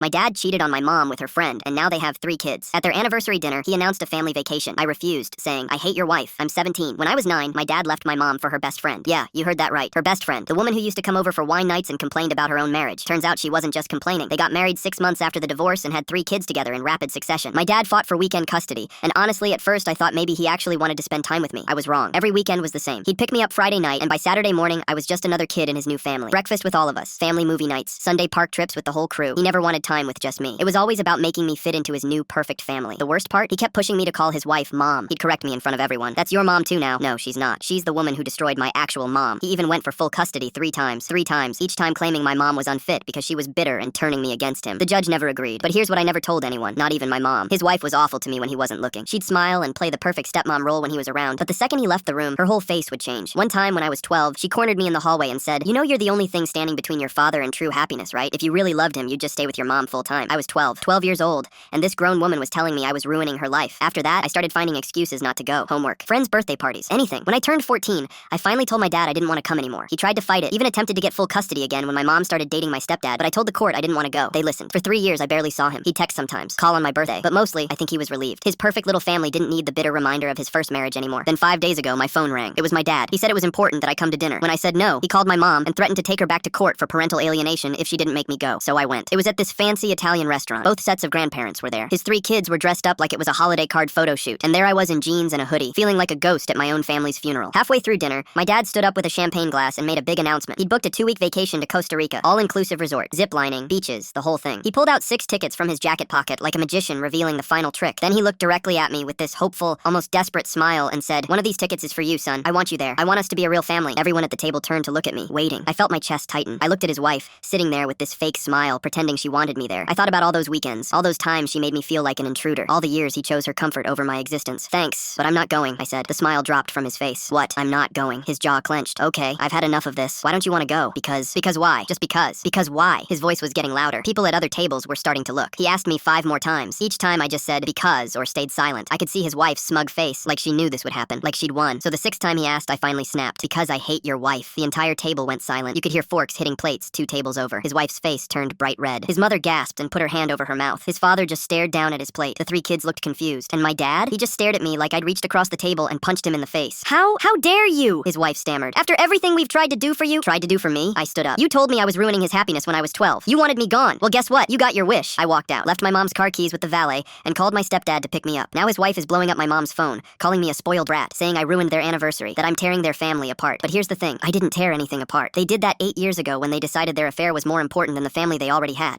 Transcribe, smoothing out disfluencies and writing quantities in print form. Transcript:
My dad cheated on my mom with her friend, and now they have 3 kids. At their anniversary dinner, he announced a family vacation. I refused, saying, "I hate your wife. I'm 17. When I was 9, my dad left my mom for her best friend. Yeah, you heard that right. Her best friend. The woman who used to come over for wine nights and complained about her own marriage. Turns out she wasn't just complaining. They got married 6 months after the divorce and had 3 kids together in rapid succession. My dad fought for weekend custody, and honestly, at first I thought maybe he actually wanted to spend time with me. I was wrong. Every weekend was the same. He'd pick me up Friday night, and by Saturday morning, I was just another kid in his new family. Breakfast with all of us. Family movie nights. Sunday park trips with the whole crew. He never wanted time with just me. It was always about making me fit into his new perfect family. The worst part? He kept pushing me to call his wife Mom. He'd correct me in front of everyone. "That's your mom too now." No, she's not. She's the woman who destroyed my actual mom. He even went for full custody 3 times. 3 times. Each time claiming my mom was unfit because she was bitter and turning me against him. The judge never agreed. But here's what I never told anyone, not even my mom. His wife was awful to me when he wasn't looking. She'd smile and play the perfect stepmom role when he was around, but the second he left the room, her whole face would change. One time when I was 12, she cornered me in the hallway and said, "You know you're the only thing standing between your father and true happiness, right? If you really loved him, you'd just stay with your mom full time." I was 12 years old, and this grown woman was telling me I was ruining her life. After that, I started finding excuses not to go. Homework, friends' birthday parties, anything. When I turned 14, I finally told my dad I didn't want to come anymore. He tried to fight it, even attempted to get full custody again when my mom started dating my stepdad, but I told the court I didn't want to go. They listened. For 3 years, I barely saw him. He'd text sometimes, call on my birthday, but mostly, I think he was relieved. His perfect little family didn't need the bitter reminder of his first marriage anymore. Then 5 days ago, my phone rang. It was my dad. He said it was important that I come to dinner. When I said no, he called my mom and threatened to take her back to court for parental alienation if she didn't make me go. So I went. It was at this fancy Italian restaurant. Both sets of grandparents were there. His 3 kids were dressed up like it was a holiday card photo shoot, and there I was in jeans and a hoodie, feeling like a ghost at my own family's funeral. Halfway through dinner, my dad stood up with a champagne glass and made a big announcement. He'd booked a 2-week vacation to Costa Rica, all-inclusive resort, zip-lining, beaches, the whole thing. He pulled out 6 tickets from his jacket pocket like a magician revealing the final trick. Then he looked directly at me with this hopeful, almost desperate smile and said, "One of these tickets is for you, son. I want you there. I want us to be a real family." Everyone at the table turned to look at me, waiting. I felt my chest tighten. I looked at his wife, sitting there with this fake smile, pretending she wanted me there. I thought about all those weekends, all those times she made me feel like an intruder, all the years he chose her comfort over my existence. "Thanks, but I'm not going," I said. The smile dropped from his face. "What? I'm not going." His jaw clenched. "Okay, I've had enough of this. Why don't you want to go?" Because why? Just because. Because why? His voice was getting louder. People at other tables were starting to look. He asked me 5 more times. Each time I just said because or stayed silent. I could see his wife's smug face, like she knew this would happen, like she'd won. So the 6th time he asked, I finally snapped. "Because I hate your wife." The entire table went silent. You could hear forks hitting plates 2 tables over. His wife's face turned bright red. His mother gasped and put her hand over her mouth. His father just stared down at his plate. The 3 kids looked confused. And my dad? He just stared at me like I'd reached across the table and punched him in the face. How dare you?" his wife stammered. "After everything we've tried to do for you?" "Tried to do for me?" I stood up. "You told me I was ruining his happiness when I was 12. You wanted me gone. Well, guess what? You got your wish." I walked out, left my mom's car keys with the valet, and called my stepdad to pick me up. Now his wife is blowing up my mom's phone, calling me a spoiled brat, saying I ruined their anniversary, that I'm tearing their family apart. But here's the thing, I didn't tear anything apart. They did that 8 years ago when they decided their affair was more important than the family they already had.